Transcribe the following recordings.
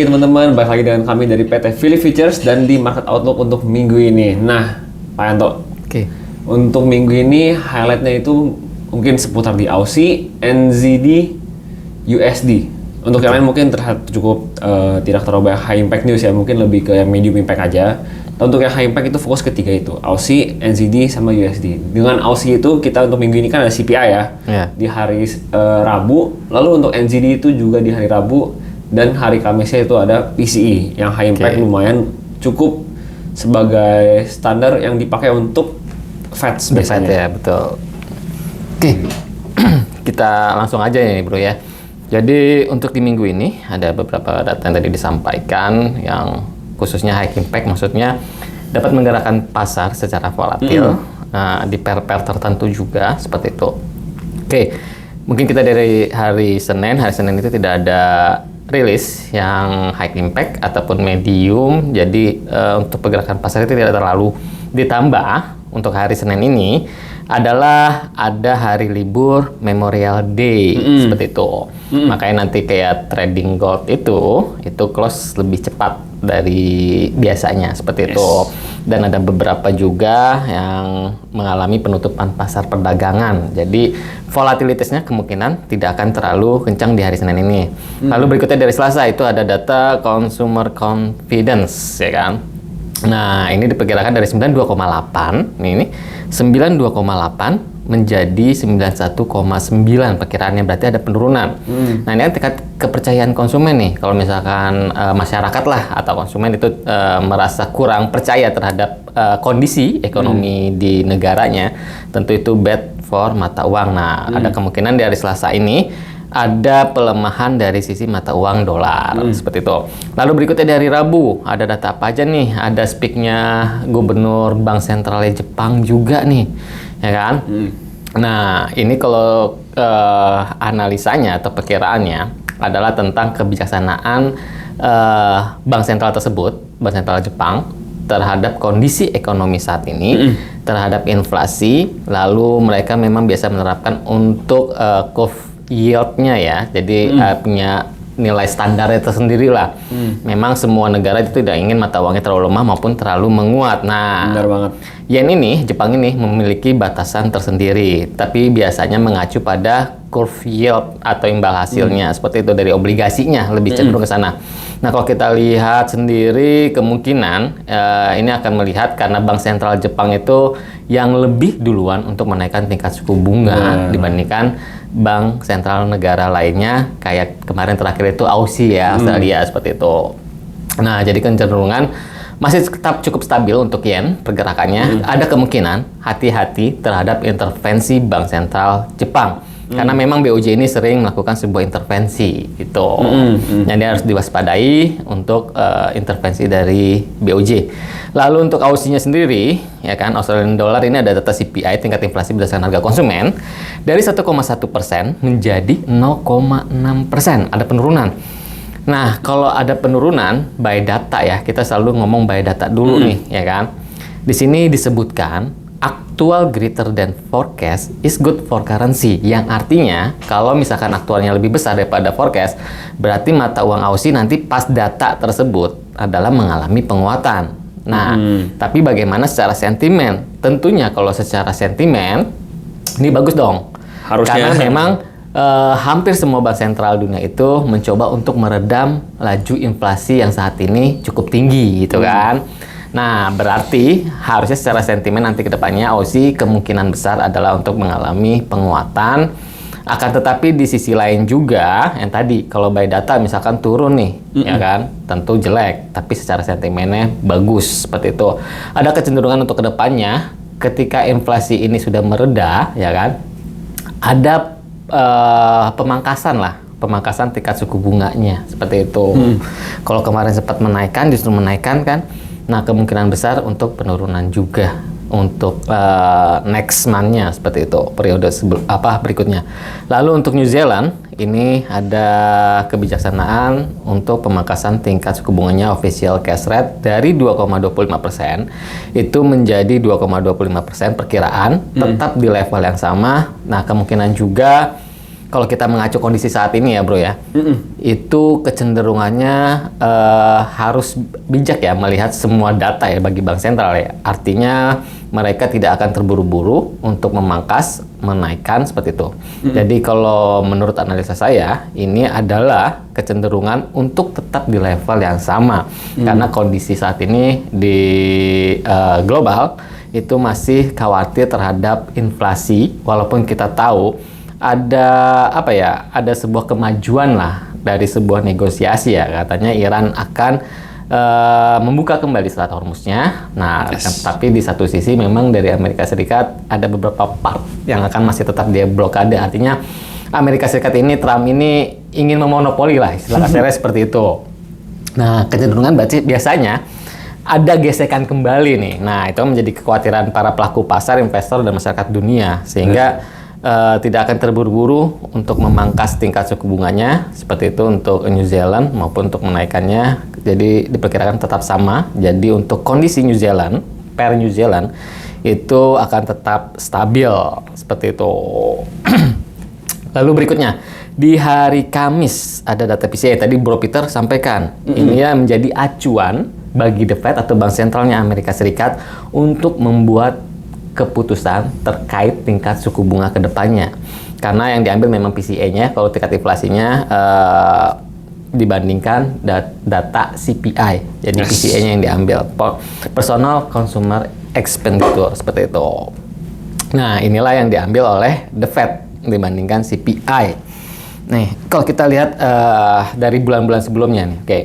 Teman-teman, balik lagi dengan kami dari PT Philly Futures dan di Market Outlook untuk minggu ini. Nah, Pak Yanto, untuk minggu ini highlightnya itu mungkin seputar di Aussie, NZD, USD. Untuk yang lain mungkin terlihat cukup tidak terlalu banyak high impact news ya, mungkin lebih ke yang medium impact aja. Dan untuk yang high impact itu fokus ketiga itu, Aussie, NZD, sama USD. Dengan Aussie itu kita untuk minggu ini kan ada CPI ya, di hari Rabu. Lalu untuk NZD itu juga di hari Rabu. Dan hari Kamisnya itu ada PCE yang high impact lumayan cukup sebagai standar yang dipakai untuk Fed biasanya. Ya, betul. Kita langsung aja nih bro ya. Jadi untuk di minggu ini ada beberapa data yang tadi disampaikan yang khususnya high impact, maksudnya dapat menggerakkan pasar secara volatil di pair-pair tertentu juga seperti itu. Mungkin kita dari hari Senin itu tidak ada rilis yang high impact ataupun medium, jadi untuk pergerakan pasar itu tidak terlalu ditambah. Untuk hari Senin ini adalah ada hari libur Memorial Day seperti itu. Makanya nanti kayak trading gold itu close lebih cepat dari biasanya seperti itu. Dan ada beberapa juga yang mengalami penutupan pasar perdagangan. Jadi volatilitasnya kemungkinan tidak akan terlalu kencang di hari Senin ini. Lalu berikutnya dari Selasa itu ada data consumer confidence, ya kan? Nah, ini diperkirakan dari 92,8, ini 92,8 menjadi 91,9 perkiraannya, berarti ada penurunan. Nah, ini kan tingkat kepercayaan konsumen nih. Kalau misalkan masyarakat lah atau konsumen itu merasa kurang percaya terhadap kondisi ekonomi di negaranya, tentu itu bad for mata uang. Nah, ada kemungkinan dari Selasa ini ada pelemahan dari sisi mata uang dolar seperti itu. Lalu berikutnya dari Rabu ada data apa aja nih? Ada speak-nya Gubernur Bank Sentral Jepang juga nih, ya kan? Nah, ini kalau analisanya atau perkiraannya adalah tentang kebijaksanaan Bank Sentral tersebut, Bank Sentral Jepang, terhadap kondisi ekonomi saat ini, terhadap inflasi. Lalu mereka memang biasa menerapkan untuk curve yield-nya ya, jadi punya nilai standarnya tersendiri lah. Memang semua negara itu tidak ingin mata uangnya terlalu lemah maupun terlalu menguat. Nah, benar banget. Yen ini, Jepang ini memiliki batasan tersendiri, tapi biasanya mengacu pada curve yield atau imbal hasilnya, seperti itu dari obligasinya, lebih cenderung ke sana. Nah, kalau kita lihat sendiri kemungkinan ini akan melihat karena Bank Sentral Jepang itu yang lebih duluan untuk menaikkan tingkat suku bunga dibandingkan bank sentral negara lainnya, kayak kemarin terakhir itu Aussie ya, Australia seperti itu. Nah, jadi kecenderungan masih tetap cukup stabil untuk yen pergerakannya. Ada kemungkinan hati-hati terhadap intervensi Bank Sentral Jepang. Karena memang BOJ ini sering melakukan sebuah intervensi gitu. Jadi harus diwaspadai untuk intervensi dari BOJ. Lalu untuk Aussie-nya sendiri, ya kan, Australian dollar ini ada data CPI tingkat inflasi berdasarkan harga konsumen dari 1,1% menjadi 0,6%. Ada penurunan. Nah, kalau ada penurunan by data ya, kita selalu ngomong by data dulu nih, ya kan. Di sini disebutkan actual greater than forecast is good for currency, yang artinya kalau misalkan aktualnya lebih besar daripada forecast, berarti mata uang Aussie nanti pas data tersebut adalah mengalami penguatan. Nah, tapi bagaimana secara sentimen? Tentunya kalau secara sentimen ini bagus dong. Harusnya. Karena memang hampir semua bank sentral dunia itu mencoba untuk meredam laju inflasi yang saat ini cukup tinggi gitu kan. Nah, berarti harusnya secara sentimen nanti ke depannya Aussie kemungkinan besar adalah untuk mengalami penguatan. Akan tetapi di sisi lain juga, yang tadi kalau by data misalkan turun nih, ya kan, tentu jelek. Tapi secara sentimennya bagus, seperti itu. Ada kecenderungan untuk ke depannya, ketika inflasi ini sudah mereda, ya kan, ada pemangkasan tingkat suku bunganya, seperti itu. Kalau kemarin sempat menaikkan, justru menaikkan kan. Nah, kemungkinan besar untuk penurunan juga untuk next month-nya seperti itu, periode berikutnya. Lalu untuk New Zealand ini ada kebijaksanaan untuk pemangkasan tingkat suku bunganya official cash rate dari 2,25% itu menjadi 2,25% perkiraan, tetap di level yang sama. Nah, kemungkinan juga kalau kita mengacu kondisi saat ini ya bro ya, itu kecenderungannya harus bijak ya melihat semua data ya bagi bank sentral ya. Artinya mereka tidak akan terburu-buru untuk memangkas, menaikkan seperti itu. Jadi kalau menurut analisa saya, ini adalah kecenderungan untuk tetap di level yang sama. Karena kondisi saat ini di global itu masih khawatir terhadap inflasi, walaupun kita tahu ada ada sebuah kemajuan lah dari sebuah negosiasi ya, katanya Iran akan membuka kembali Selat Hormuznya. Nah, tapi di satu sisi memang dari Amerika Serikat ada beberapa part yang akan masih tetap dia blokade. Artinya Amerika Serikat ini, Trump ini ingin memonopoli lah, istilah kasarnya seperti itu. Nah, kecenderungan berarti biasanya ada gesekan kembali nih. Nah, itu menjadi kekhawatiran para pelaku pasar, investor, dan masyarakat dunia. Sehingga tidak akan terburu-buru untuk memangkas tingkat suku bunganya. Seperti itu untuk New Zealand maupun untuk menaikkannya. Jadi diperkirakan tetap sama. Jadi untuk kondisi New Zealand, per New Zealand, itu akan tetap stabil. Seperti itu. Lalu berikutnya, di hari Kamis ada data PCE. Tadi Bro Peter sampaikan. Ini ya menjadi acuan bagi The Fed atau Bank Sentralnya Amerika Serikat untuk membuat keputusan terkait tingkat suku bunga ke depannya. Karena yang diambil memang PCE-nya, kalau tingkat inflasinya dibandingkan data CPI. Jadi PCE-nya yang diambil. Personal Consumer Expenditure, seperti itu. Nah, inilah yang diambil oleh The Fed dibandingkan CPI. Nih, kalau kita lihat dari bulan-bulan sebelumnya nih, oke.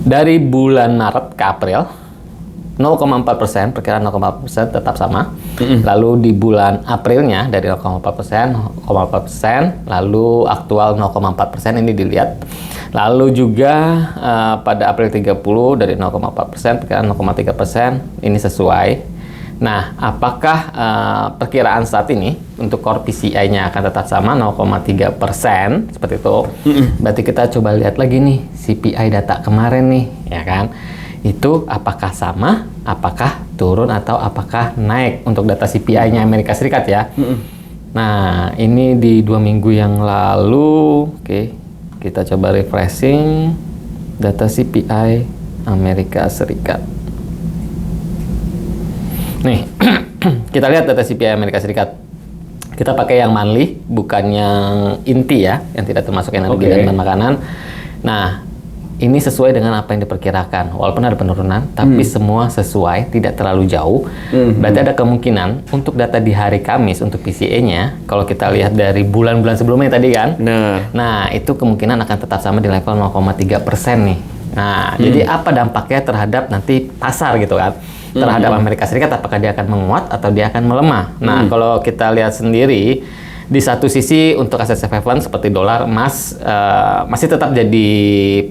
Dari bulan Maret ke April, 0,4%, perkiraan 0,4% tetap sama. Lalu di bulan Aprilnya dari 0,4%, lalu aktual 0,4% ini dilihat. Lalu juga pada April 30 dari 0,4%, perkiraan 0,3%, ini sesuai. Nah, apakah perkiraan saat ini untuk core PCI-nya akan tetap sama 0,3%, seperti itu? Berarti kita coba lihat lagi nih CPI data kemarin nih, ya kan? Itu apakah sama, apakah turun, atau apakah naik untuk data CPI-nya Amerika Serikat ya. Nah, ini di 2 minggu yang lalu, oke, kita coba refreshing data CPI Amerika Serikat. Nih, kita lihat data CPI Amerika Serikat. Kita pakai yang monthly, bukan yang inti ya, yang tidak termasuk energi dan makanan. Nah, ini sesuai dengan apa yang diperkirakan. Walaupun ada penurunan, tapi semua sesuai, tidak terlalu jauh. Berarti ada kemungkinan untuk data di hari Kamis untuk PCE-nya, kalau kita lihat dari bulan-bulan sebelumnya tadi kan, nah itu kemungkinan akan tetap sama di level 0,3% nih. Nah, jadi apa dampaknya terhadap nanti pasar gitu kan? Terhadap Amerika Serikat, apakah dia akan menguat atau dia akan melemah? Nah, kalau kita lihat sendiri, di satu sisi untuk aset safe haven seperti dolar, emas masih tetap jadi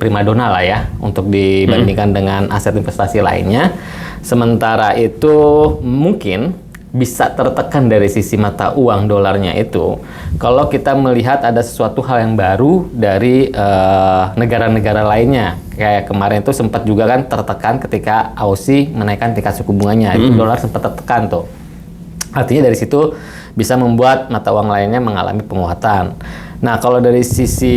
primadona lah ya untuk dibandingkan dengan aset investasi lainnya. Sementara itu mungkin bisa tertekan dari sisi mata uang dolarnya itu kalau kita melihat ada sesuatu hal yang baru dari negara-negara lainnya. Kayak kemarin itu sempat juga kan tertekan ketika Aussie menaikkan tingkat suku bunganya, itu dolar sempat tertekan tuh. Artinya dari situ bisa membuat mata uang lainnya mengalami penguatan. Nah, kalau dari sisi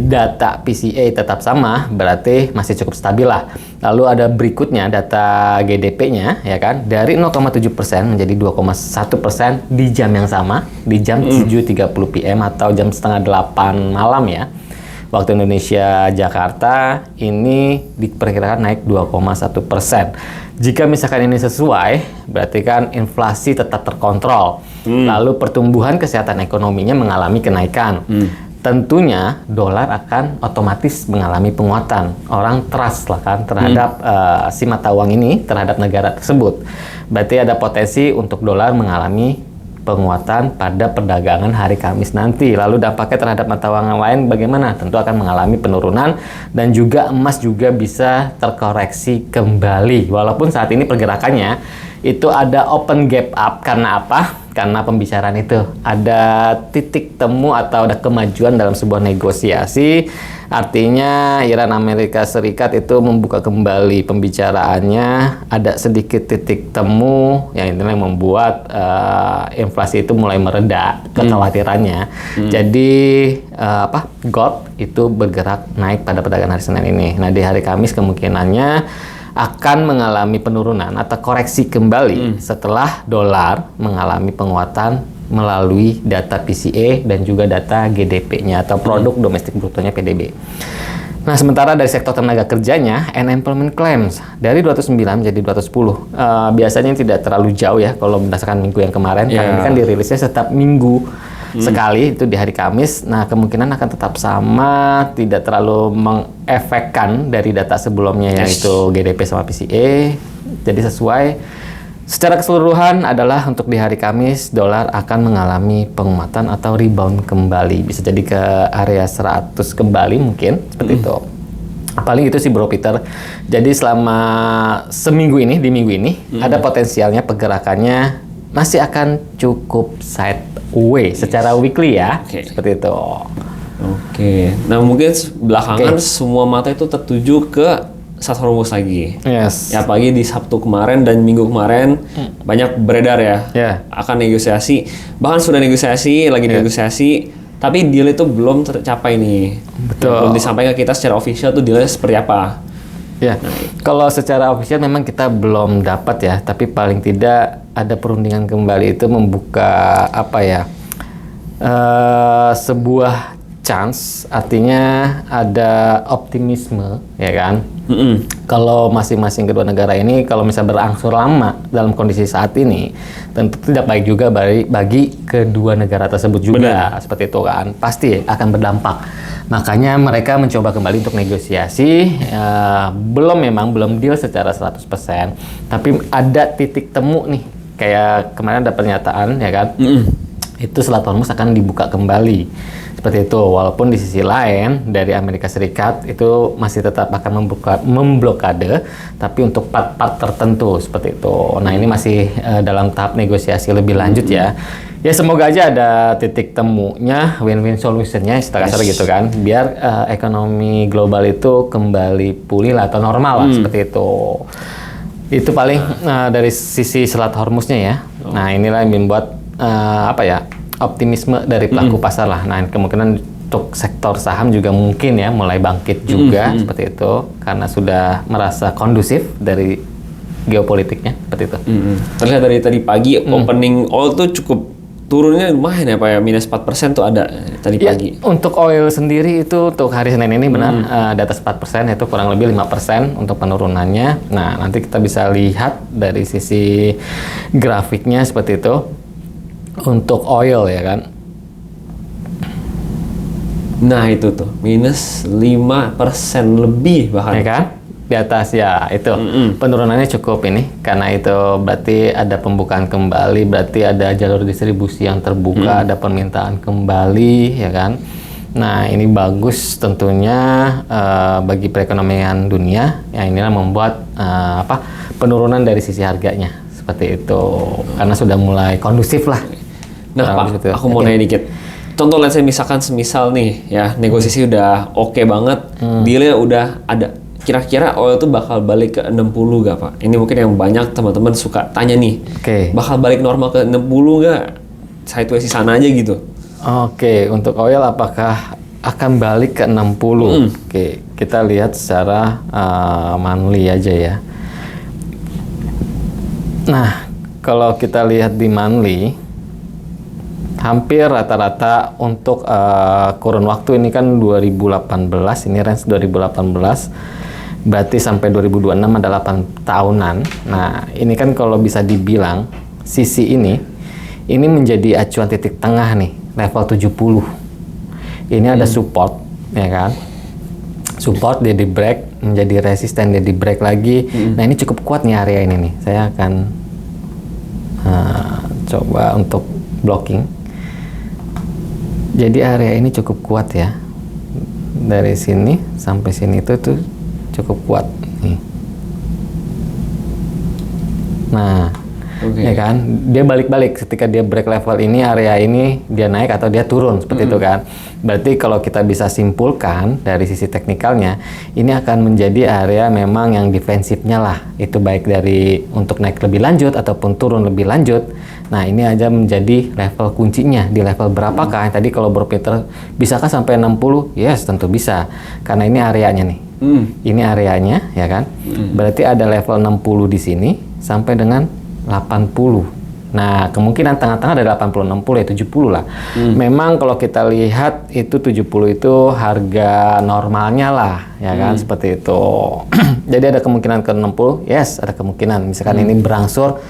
data PCE tetap sama, berarti masih cukup stabil lah. Lalu ada berikutnya data GDP-nya, ya kan, dari 0,7% menjadi 2,1% di jam yang sama, di jam 7.30 PM atau jam setengah 8 malam ya. Waktu Indonesia Jakarta ini diperkirakan naik 2,1%. Jika misalkan ini sesuai, berarti kan inflasi tetap terkontrol. Lalu pertumbuhan kesehatan ekonominya mengalami kenaikan. Tentunya dolar akan otomatis mengalami penguatan. Orang trust lah kan terhadap si mata uang ini, terhadap negara tersebut. Berarti ada potensi untuk dolar mengalami penguatan pada perdagangan hari Kamis nanti. Lalu dampaknya terhadap mata uang yang lain bagaimana? Tentu akan mengalami penurunan, dan juga emas juga bisa terkoreksi kembali. Walaupun saat ini pergerakannya itu ada open gap up. Karena apa? Karena pembicaraan itu ada titik temu atau ada kemajuan dalam sebuah negosiasi. Artinya Iran Amerika Serikat itu membuka kembali pembicaraannya, ada sedikit titik temu yang intinya membuat inflasi itu mulai mereda kekhawatirannya. Jadi gold itu bergerak naik pada perdagangan hari Senin ini. Nah, di hari Kamis kemungkinannya akan mengalami penurunan atau koreksi kembali setelah dolar mengalami penguatan melalui data PCE dan juga data GDP-nya atau produk domestik brutonya PDB. Nah, sementara dari sektor tenaga kerjanya, unemployment claims dari 209 jadi 210. Biasanya tidak terlalu jauh ya kalau berdasarkan minggu yang kemarin, karena ini kan dirilisnya setiap minggu sekali, itu di hari Kamis. Nah, kemungkinan akan tetap sama, tidak terlalu mengefekkan dari data sebelumnya yaitu GDP sama PCE. Jadi sesuai. Secara keseluruhan adalah untuk di hari Kamis dolar akan mengalami penguatan atau rebound kembali, bisa jadi ke area 100 kembali mungkin seperti itu. Paling itu sih Bro Peter. Jadi selama seminggu ini, di minggu ini ada potensialnya pergerakannya masih akan cukup sideways secara weekly ya, seperti itu. Oke. Nah, mungkin belakangan semua mata itu tertuju ke Strait Hormuz lagi. Yes. Ya, pagi di Sabtu kemarin dan Minggu kemarin banyak beredar ya akan negosiasi. Bahkan sudah negosiasi, lagi negosiasi, tapi deal itu belum tercapai nih. Betul. Belum disampaikan ke kita secara official tuh dealnya seperti apa. Ya, kalau secara official memang kita belum dapat ya, tapi paling tidak ada perundingan kembali itu membuka sebuah chance, artinya ada optimisme, ya kan? Kalau masing-masing kedua negara ini kalau misalnya berangsur lama dalam kondisi saat ini, tentu tidak baik juga bagi kedua negara tersebut juga. Seperti itu kan, pasti akan berdampak. Makanya mereka mencoba kembali untuk negosiasi, belum deal secara 100%, tapi ada titik temu nih, kayak kemarin ada pernyataan, ya kan? Itu Strait Hormuz akan dibuka kembali. Seperti itu, walaupun di sisi lain dari Amerika Serikat itu masih tetap akan memblokade, tapi untuk part-part tertentu seperti itu. Nah, ini masih dalam tahap negosiasi lebih lanjut ya. Ya, semoga aja ada titik temunya, win-win solutionnya, secara kasar gitu kan, biar ekonomi global itu kembali pulih lah atau normal lah, seperti itu. Itu paling dari sisi Strait Hormuznya ya. Nah, inilah yang membuat optimisme dari pelaku pasar lah. Nah, kemungkinan untuk sektor saham juga mungkin ya mulai bangkit juga seperti itu karena sudah merasa kondusif dari geopolitiknya seperti itu. Terlihat dari tadi pagi opening oil tuh cukup turunnya lumayan ya Pak ya, minus 4% tuh ada tadi pagi. Untuk oil sendiri itu untuk hari Senin ini benar di atas 4%, itu kurang lebih 5% untuk penurunannya. Nah, nanti kita bisa lihat dari sisi grafiknya seperti itu. Untuk oil ya kan. Nah, itu tuh minus 5% lebih bahkan. Ya kan? Di atas ya itu. Penurunannya cukup ini karena itu berarti ada pembukaan kembali, berarti ada jalur distribusi yang terbuka, ada permintaan kembali ya kan. Nah, ini bagus tentunya bagi perekonomian dunia. Ya, inilah membuat penurunan dari sisi harganya seperti itu karena sudah mulai kondusif lah. Nah, Pak, aku mau nanya dikit. Contoh misalkan semisal nih ya, negosiasi udah oke banget, dealnya udah ada. Kira-kira oil tuh bakal balik ke 60 gak, Pak? Ini mungkin yang banyak teman-teman suka tanya nih. Bakal balik normal ke 60 gak? Sideways di sana aja gitu. Untuk oil apakah akan balik ke 60? Kita lihat secara monthly aja ya. Nah, kalau kita lihat di monthly, hampir rata-rata untuk kurun waktu ini kan 2018, ini range 2018, berarti sampai 2026 adalah 8 tahunan. Nah, ini kan kalau bisa dibilang sisi ini menjadi acuan titik tengah nih, level 70. Ini ada support, ya kan? Support, dia di break, menjadi resisten, dia di break lagi. Nah, ini cukup kuat nih area ini nih. Saya akan coba untuk blocking. Jadi area ini cukup kuat ya. Dari sini sampai sini itu tuh cukup kuat nih. Nah, ya kan? Dia balik-balik ketika dia break level ini, area ini dia naik atau dia turun seperti itu kan. Berarti kalau kita bisa simpulkan dari sisi teknikalnya, ini akan menjadi area memang yang defensifnya lah. Itu baik dari untuk naik lebih lanjut ataupun turun lebih lanjut. Nah, ini aja menjadi level kuncinya. Di level berapakah? Tadi kalau Bro Peter, bisakah sampai 60? Yes, tentu bisa. Karena ini areanya nih. Ini areanya, ya kan? Berarti ada level 60 di sini sampai dengan 80. Nah, kemungkinan tengah-tengah dari 80, 60 ya 70 lah. Memang kalau kita lihat itu 70 itu harga normalnya lah, ya kan? Seperti itu. Jadi ada kemungkinan ke 60? Yes, ada kemungkinan. Misalkan ini berangsur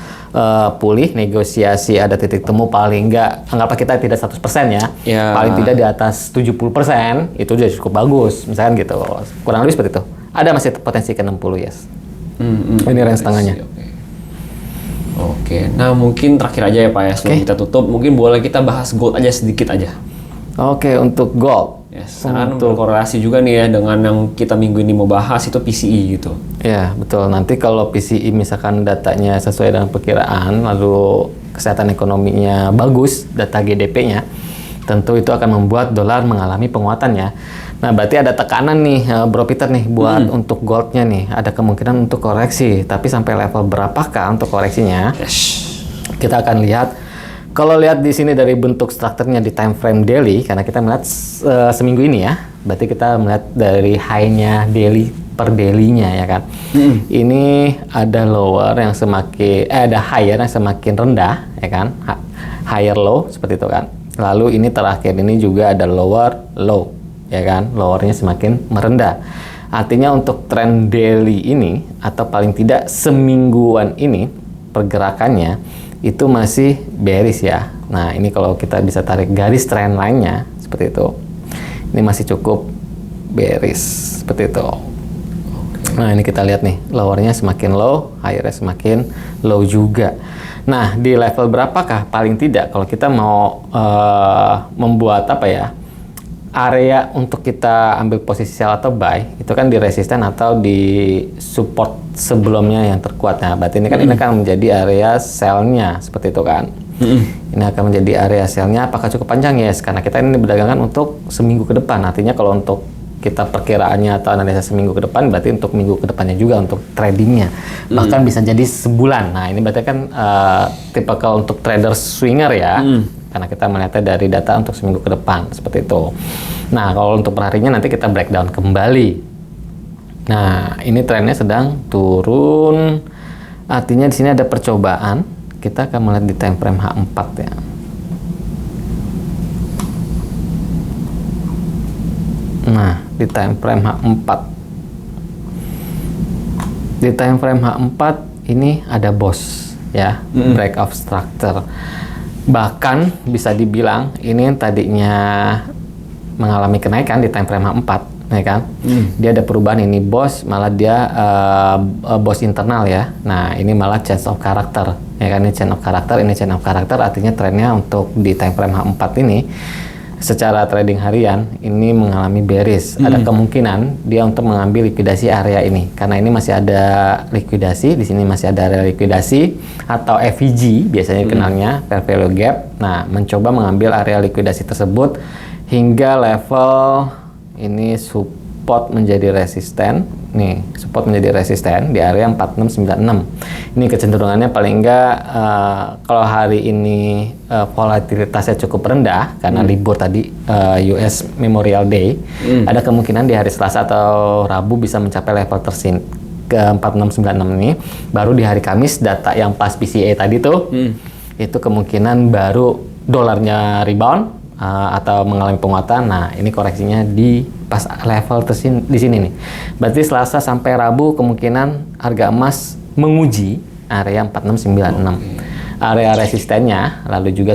pulih, negosiasi ada titik temu paling enggak, anggaplah kita tidak 100% ya. Paling tidak di atas 70%, itu sudah cukup bagus, misalkan gitu. Kurang lebih seperti itu. Ada masih potensi ke 60, yes. Ini range tengahnya. Oke, nah mungkin terakhir aja ya Pak ya, sebelum kita tutup, mungkin boleh kita bahas gold aja sedikit aja. Oke, untuk gold. Yes, karena berkorelasi juga nih ya dengan yang kita minggu ini mau bahas itu PCE gitu. Ya, betul. Nanti kalau PCE misalkan datanya sesuai dengan perkiraan, lalu kesehatan ekonominya bagus, data GDP-nya, tentu itu akan membuat dolar mengalami penguatan ya. Nah, berarti ada tekanan nih, Bro Peter nih, buat untuk goldnya nih. Ada kemungkinan untuk koreksi, tapi sampai level berapakah untuk koreksinya? Kita akan lihat. Kalau lihat di sini dari bentuk strukturnya di time frame daily, karena kita melihat seminggu ini ya, berarti kita melihat dari high-nya daily per daily-nya ya kan. Ini ada lower yang semakin, ada higher yang semakin rendah ya kan, higher low seperti itu kan. Lalu ini terakhir ini juga ada lower low ya kan, lowernya semakin merendah. Artinya untuk trend daily ini atau paling tidak semingguan ini pergerakannya itu masih bearish ya. Nah, ini kalau kita bisa tarik garis trend line-nya seperti itu. Ini masih cukup bearish seperti itu. Nah, ini kita lihat nih, lowernya semakin low, higher-nya semakin low juga. Nah, di level berapakah paling tidak kalau kita mau membuat apa ya? Area untuk kita ambil posisi sell atau buy itu kan di resisten atau di support sebelumnya yang terkuat. Nah, berarti ini kan ini akan menjadi area sell-nya seperti itu kan. Ini akan menjadi area sell-nya. Apakah cukup panjang? Yes, karena kita ini berdagangan untuk seminggu ke depan. Artinya kalau untuk kita perkiraannya atau analisa seminggu ke depan, berarti untuk minggu ke depannya juga untuk tradingnya. Bahkan bisa jadi sebulan. Nah, ini berarti kan tipikal untuk trader swinger ya. Karena kita melihatnya dari data untuk seminggu ke depan seperti itu. Nah, kalau untuk perharinya nanti kita breakdown kembali. Nah, ini trennya sedang turun. Artinya di sini ada percobaan. Kita akan melihat di time frame H4 ya. Nah, di time frame H4. Di time frame H4 ini ada boss ya, break of structure. Bahkan bisa dibilang ini tadinya mengalami kenaikan di time frame H4 ya kan. Dia ada perubahan, ini boss malah dia boss internal ya. Nah, ini malah change of character ya kan, ini change of character, ini change of character, artinya trennya untuk di time frame H4 ini secara trading harian ini mengalami bearish. Ada kemungkinan dia untuk mengambil likuidasi area ini karena ini masih ada likuidasi, di sini masih ada area likuidasi atau FVG biasanya dikenalnya, fair value gap. Nah, mencoba mengambil area likuidasi tersebut hingga level ini support menjadi resisten. Nih, support menjadi resisten di area 4696. Ini kecenderungannya paling enggak kalau hari ini volatilitasnya cukup rendah karena libur tadi US Memorial Day. Ada kemungkinan di hari Selasa atau Rabu bisa mencapai level ke 4696 ini. Baru di hari Kamis data yang pas PCA tadi tuh itu kemungkinan baru dolarnya rebound atau mengalami penguatan. Nah, ini koreksinya di pas level di sini nih. Berarti Selasa sampai Rabu kemungkinan harga emas menguji area 4696. Area resistennya lalu juga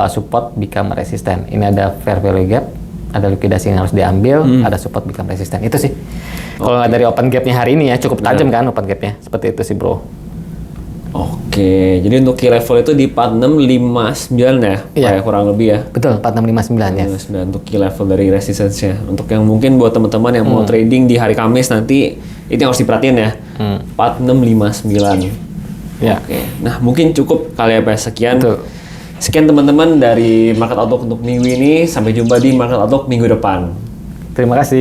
support become resisten. Ini ada fair value gap, ada likuidasi yang harus diambil, ada support become resisten. Itu sih. Kalau nggak dari open gap-nya hari ini ya cukup tajam kan open gap-nya. Seperti itu sih, Bro. Oke, jadi untuk key level itu di 4659 ya, kayak kurang lebih ya. Betul, 4659 ya. 49 untuk key level dari resistance-nya. Untuk yang mungkin buat teman-teman yang mau trading di hari Kamis nanti, itu yang harus diperhatiin ya. 4659. Ya. Oke. Nah, mungkin cukup kali ya, Pak. Sekian. Betul. Sekian teman-teman dari Market Outlook untuk minggu ini. Sampai jumpa di Market Outlook minggu depan. Terima kasih.